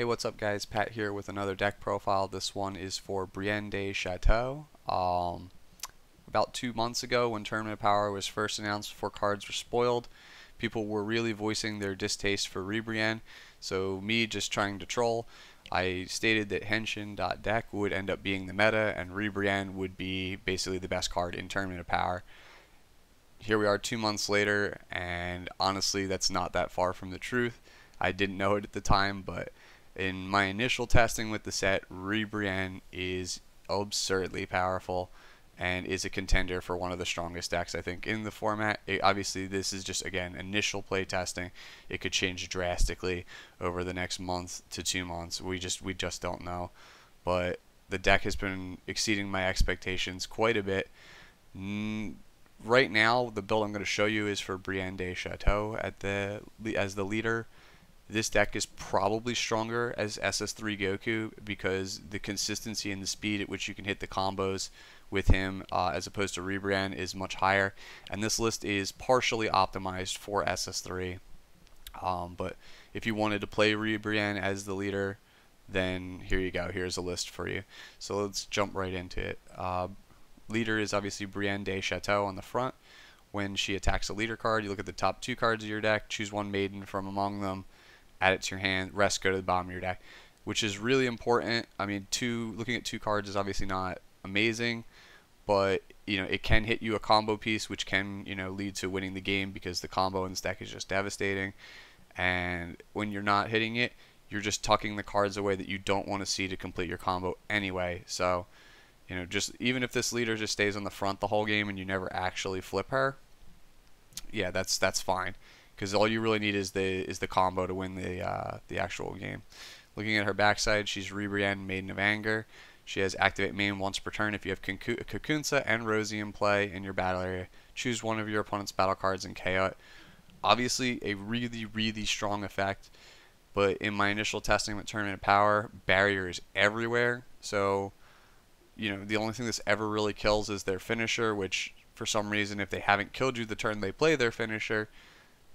Hey, what's up guys? Pat here with another deck profile. This one is for Ribrianne Chateau. About 2 months ago, when Tournament of Power was first announced before cards were spoiled, people were really voicing their distaste for Ribrianne. So me just trying to troll, I stated that HENSHIN.dec would end up being the meta and Ribrianne would be basically the best card in Tournament of Power. Here we are 2 months later, and honestly that's not that far from the truth. I didn't know it at the time, but in my initial testing with the set, Rebrand is absurdly powerful and is a contender for one of the strongest decks I think in the format. Obviously this is just, again, initial play testing. It could change drastically over the next month to 2 months. We just don't know. But the deck has been exceeding my expectations quite a bit. Right now, the build I'm going to show you is for Ribrianne Chateau as the leader. This deck is probably stronger as SS3 Goku because the consistency and the speed at which you can hit the combos with him as opposed to Rebrand is much higher. And this list is partially optimized for SS3. But if you wanted to play Rebrand as the leader, then here you go. Here's a list for you. So let's jump right into it. Leader is obviously Ribrianne Chateau on the front. When she attacks a leader card, you look at the top 2 cards of your deck, choose one Maiden from among them, add it to your hand, rest go to the bottom of your deck, which is really important. I mean, looking at 2 cards is obviously not amazing, but it can hit you a combo piece, which can lead to winning the game because the combo in this deck is just devastating. And when you're not hitting it, you're just tucking the cards away that you don't want to see to complete your combo anyway. So just even if this leader just stays on the front the whole game and you never actually flip her, yeah, that's fine. Because all you really need is the combo to win the actual game. Looking at her backside, she's Ribrianne, Maiden of Anger. She has activate main once per turn. If you have Kakunsa and Rosie in play in your battle area, choose one of your opponent's battle cards and KO it. Obviously, a really strong effect, but in my initial testing with Tournament of Power, barrier is everywhere. So, the only thing this ever really kills is their finisher, which for some reason, if they haven't killed you the turn they play their finisher,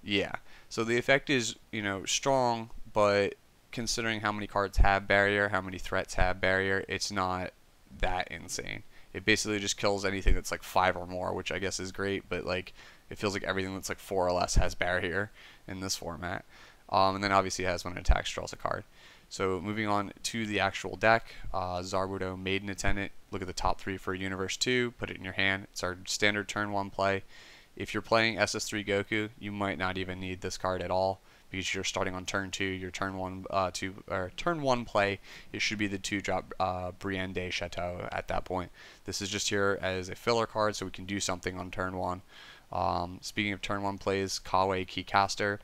yeah, so the effect is, strong, but considering how many cards have barrier, how many threats have barrier, it's not that insane. It basically just kills anything that's like 5 or more, which I guess is great, but like it feels like everything that's like 4 or less has barrier in this format. And then obviously it has when it attacks, draws a card. So moving on to the actual deck, Zarbuto, Maiden Attendant. Look at the top 3 for Universe 2, put it in your hand. It's our standard turn 1 play. If you're playing SS3 Goku, you might not even need this card at all because you're starting on turn 2. Your turn 1 play, it should be the 2-drop Ribrianne Chateau at that point. This is just here as a filler card so we can do something on turn 1. Speaking of turn 1 plays, Caway Keycaster.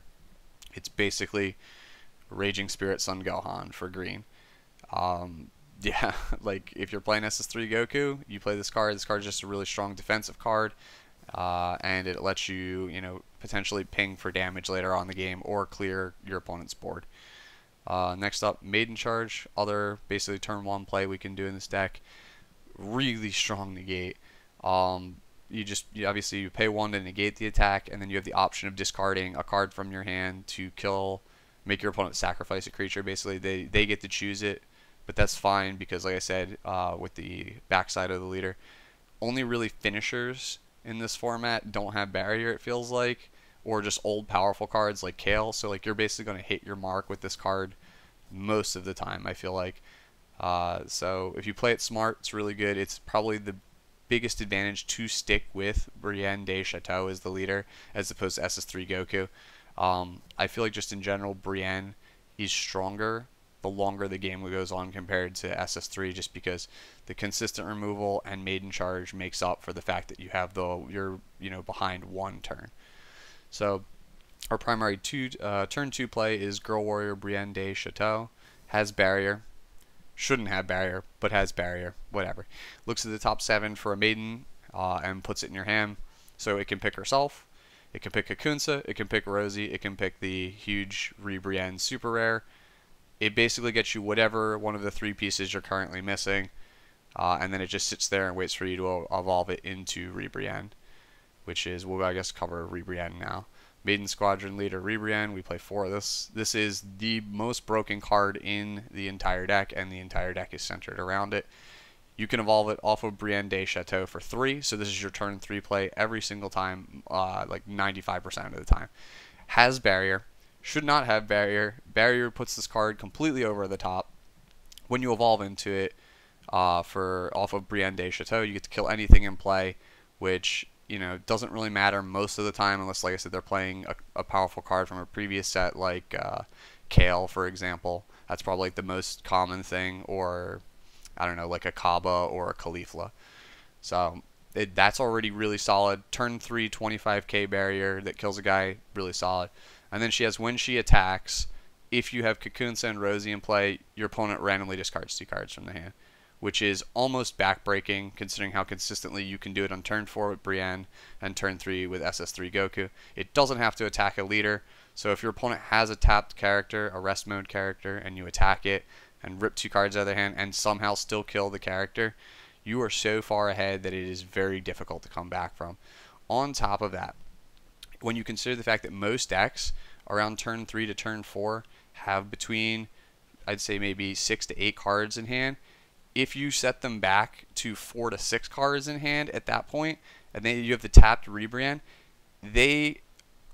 It's basically Raging Spirit Sun Gohan for green. Yeah, like if you're playing SS3 Goku, you play this card. This card is just a really strong defensive card. And it lets you, potentially ping for damage later on in the game or clear your opponent's board. Next up, Maiden Charge, other basically turn 1 play we can do in this deck. Really strong negate. Obviously you pay 1 to negate the attack, and then you have the option of discarding a card from your hand to make your opponent sacrifice a creature. Basically, they get to choose it, but that's fine because, like I said, with the backside of the leader, only really finishers in this format don't have barrier, it feels like, or just old powerful cards like Kale. So like you're basically going to hit your mark with this card most of the time, I feel like. So if you play it smart, it's really good. It's probably the biggest advantage to stick with Ribrianne Chateau as the leader as opposed to SS3 Goku. I feel like just in general, Ribrianne is stronger the longer the game goes on compared to SS3, just because the consistent removal and Maiden Charge makes up for the fact that you have you're behind 1 turn. So our primary turn 2 play is Girl Warrior Ribrianne Chateau. Has barrier, shouldn't have barrier, but has barrier, whatever. Looks at the top 7 for a Maiden and puts it in your hand, so it can pick herself, it can pick Kakunsa, it can pick Rosie, it can pick the huge Ribrianne super rare. It basically gets you whatever one of the 3 pieces you're currently missing, and then it just sits there and waits for you to evolve it into Ribrianne, which is, we'll I guess cover Ribrianne now. Maiden Squadron leader Ribrianne, we play 4 of this. This is the most broken card in the entire deck, and the entire deck is centered around it. You can evolve it off of Brienne Chateau for 3, so this is your turn 3 play every single time, like 95% of the time. Has barrier, should not have barrier. Barrier puts this card completely over the top. When you evolve into it, off of Brienne Chateau, you get to kill anything in play, which doesn't really matter most of the time, unless, like I said, they're playing a powerful card from a previous set, like Kale, for example. That's probably like the most common thing, or I don't know, like a Kaba or a Caulifla. So that's already really solid. Turn 3, 25k barrier that kills a guy, really solid. And then she has, when she attacks, if you have Cocoonsa and Rosie in play, your opponent randomly discards 2 cards from the hand, which is almost backbreaking considering how consistently you can do it on turn 4 with Brienne and turn 3 with SS3 Goku. It doesn't have to attack a leader, so if your opponent has a tapped character, a rest mode character, and you attack it and rip 2 cards out of their hand and somehow still kill the character, you are so far ahead that it is very difficult to come back from. On top of that, when you consider the fact that most decks around turn 3 to turn 4 have between, I'd say, maybe 6 to 8 cards in hand, if you set them back to 4 to 6 cards in hand at that point, and then you have the tapped Rebrand, they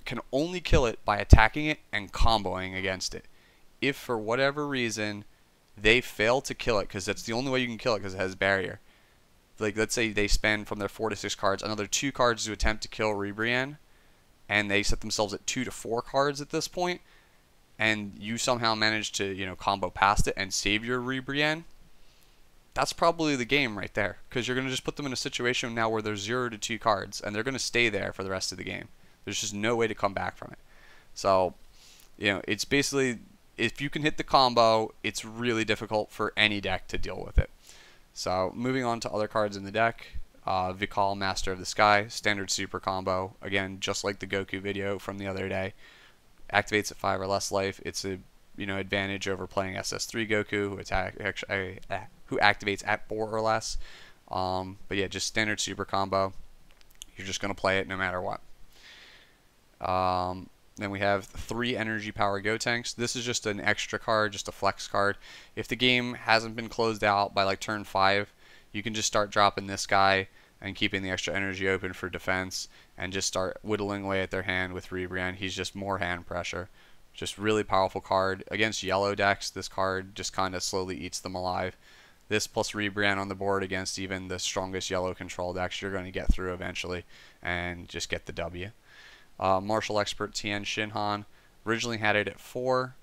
can only kill it by attacking it and comboing against it. If for whatever reason they fail to kill it, because that's the only way you can kill it because it has barrier, like let's say they spend from their 4 to 6 cards another 2 cards to attempt to kill Ribrianne, and they set themselves at 2 to 4 cards at this point, and you somehow manage to combo past it and save your Ribrianne, that's probably the game right there, because you're going to just put them in a situation now where there's 0 to 2 cards, and they're going to stay there for the rest of the game. There's just no way to come back from it. So, it's basically, if you can hit the combo, it's really difficult for any deck to deal with it. So, moving on to other cards in the deck, Vikal, Master of the Sky, standard super combo. Again, just like the Goku video from the other day. Activates at 5 or less life. It's a advantage over playing SS3 Goku, who activates at 4 or less. But yeah, just standard super combo. You're just going to play it no matter what. Then we have 3 energy power Gotenks. This is just an extra card, just a flex card. If the game hasn't been closed out by like turn 5, you can just start dropping this guy and keeping the extra energy open for defense, and just start whittling away at their hand with Rebrand. He's just more hand pressure. Just really powerful card. Against yellow decks, this card just kind of slowly eats them alive. This plus Rebrand on the board against even the strongest yellow control decks, you're going to get through eventually and just get the W. Martial Expert Tien Shinhan, originally had it at 4.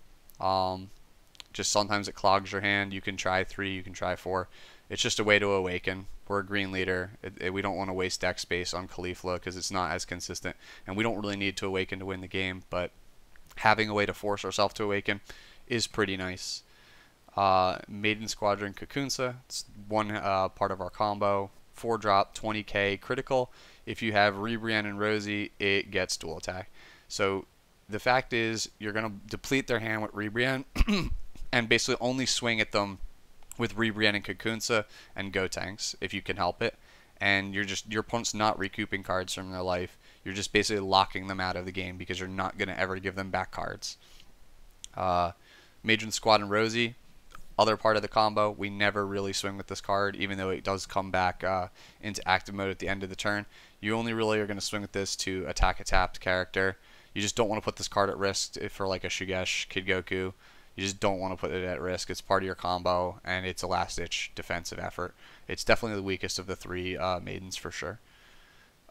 Just sometimes it clogs your hand. You can try 3, you can try 4. It's just a way to awaken. We're a green leader. We don't want to waste deck space on Caulifla because it's not as consistent, and we don't really need to awaken to win the game, but having a way to force ourselves to awaken is pretty nice. Maiden Squadron Cocoonsa, it's one part of our combo. 4-drop, 20k critical. If you have Ribrianne and Rosie, it gets dual attack. So the fact is, you're going to deplete their hand with Ribrianne and basically only swing at them with Ribrianne and Cocoonsa and Gotenks if you can help it. And your opponent's not recouping cards from their life. You're just basically locking them out of the game because you're not going to ever give them back cards. Maiden Squadron Rosie, other part of the combo. We never really swing with this card, even though it does come back into active mode at the end of the turn. You only really are going to swing with this to attack a tapped character. You just don't want to put this card at risk for like a Shugesh, Kid Goku. You just don't want to put it at risk. It's part of your combo, and it's a last-ditch defensive effort. It's definitely the weakest of the 3 maidens for sure.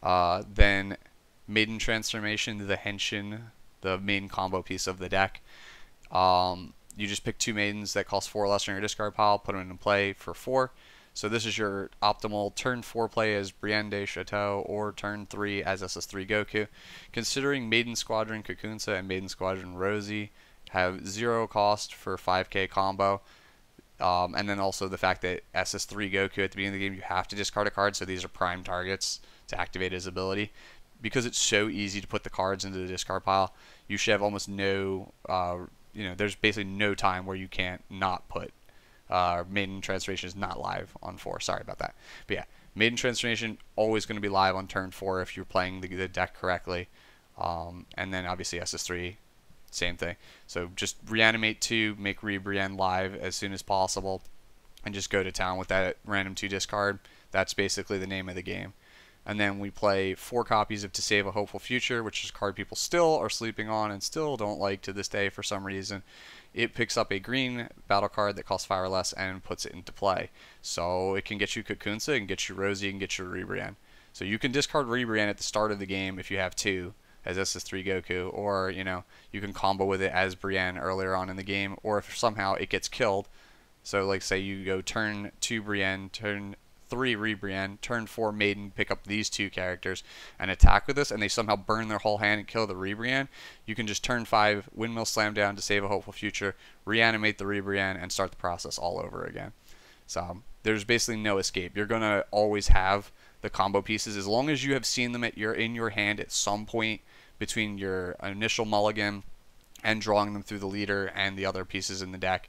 Then Maiden Transformation, the Henshin, the main combo piece of the deck. You just pick 2 maidens that cost 4 or less on your discard pile, put them into play for 4. So this is your optimal turn 4 play as Brienne Chateau or turn 3 as SS3 Goku. Considering Maiden Squadron Cocoonsa and Maiden Squadron Rosie have 0 cost for 5k combo, and then also the fact that SS3 Goku at the beginning of the game, you have to discard a card, so these are prime targets to activate his ability. Because it's so easy to put the cards into the discard pile, you should have almost no, there's basically no time where you can't not put Maiden Transformation is not live on 4. Sorry about that. But yeah, Maiden Transformation always going to be live on turn 4 if you're playing the deck correctly. And then obviously SS3, same thing. So just reanimate 2, make Ribrianne live as soon as possible, and just go to town with that random 2 discard. That's basically the name of the game. And then we play 4 copies of To Save a Hopeful Future, which is a card people still are sleeping on and still don't like to this day for some reason. It picks up a green battle card that costs 5 or less and puts it into play. So it can get you Cocoonsa, it can get you Rosie, it can get you Ribrianne. So you can discard Ribrianne at the start of the game if you have 2 as SS3 Goku, or you can combo with it as Brienne earlier on in the game, or if somehow it gets killed. So like say you go turn 2 Brienne, turn 3 Ribrianne, turn 4 Maiden, pick up these 2 characters and attack with this, and they somehow burn their whole hand and kill the Ribrianne, you can just turn 5, Windmill Slam down To Save a Hopeful Future, reanimate the Ribrianne, and start the process all over again. So there's basically no escape. You're going to always have the combo pieces as long as you have seen them in your hand at some point between your initial mulligan and drawing them through the leader and the other pieces in the deck.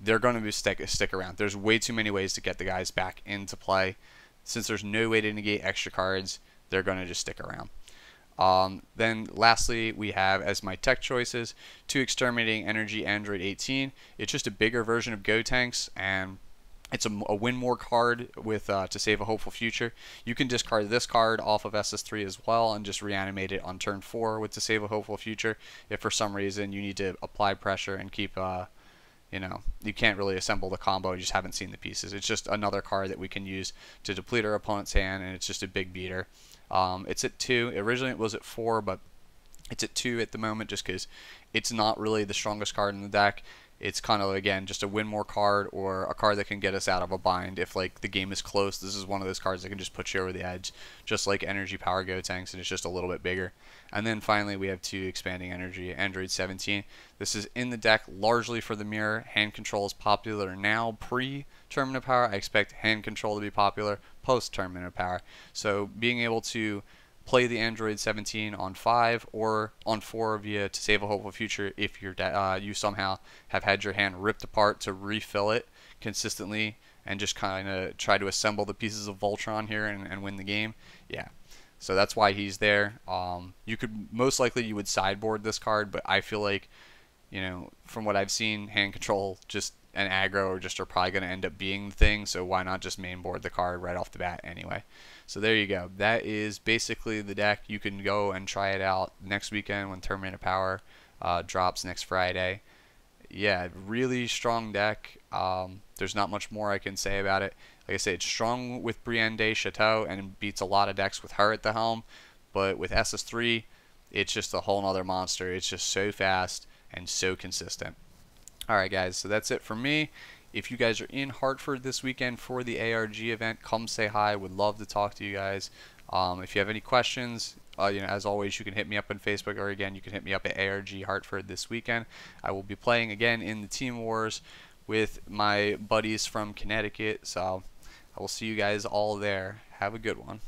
They're going to be stick around. There's way too many ways to get the guys back into play. Since there's no way to negate extra cards, they're going to just stick around. Then lastly, we have as my tech choices 2 Exterminating Energy Android 18. It's just a bigger version of Gotenks, and it's a win more card with To Save a Hopeful Future. You can discard this card off of SS3 as well and just reanimate it on turn 4 with To Save a Hopeful Future if for some reason you need to apply pressure and keep you can't really assemble the combo, you just haven't seen the pieces. It's just another card that we can use to deplete our opponent's hand, and it's just a big beater. It's at 2. Originally it was at 4, but it's at 2 at the moment just because it's not really the strongest card in the deck. It's kind of, again, just a win more card or a card that can get us out of a bind. If like the game is close, this is one of those cards that can just put you over the edge, just like Energy Power Gotenks, and it's just a little bit bigger. And then finally we have 2 Expanding Energy Android 17. This is in the deck largely for the mirror. Hand control is popular now pre-Tournament of Power. I expect hand control to be popular post-Tournament of Power. So being able to play the Android 17 on 5 or on 4 via To Save a Hopeful Future if you somehow have had your hand ripped apart to refill it consistently and just kind of try to assemble the pieces of Voltron here and win the game. Yeah, so that's why he's there. You could most likely you would sideboard this card, but I feel like from what I've seen, hand control just and aggro are probably going to end up being the thing, so why not just mainboard the card right off the bat anyway. So there you go. That is basically the deck. You can go and try it out next weekend when Tournament of Power drops next Friday. Yeah, really strong deck. There's not much more I can say about it. Like I said, it's strong with Brienne de Chateau and beats a lot of decks with her at the helm, but with SS3, it's just a whole nother monster. It's just so fast and so consistent. Alright guys, so that's it for me. If you guys are in Hartford this weekend for the ARG event, come say hi. Would love to talk to you guys. If you have any questions, as always, you can hit me up on Facebook, or again, you can hit me up at ARG Hartford this weekend. I will be playing again in the Team Wars with my buddies from Connecticut, so I will see you guys all there. Have a good one.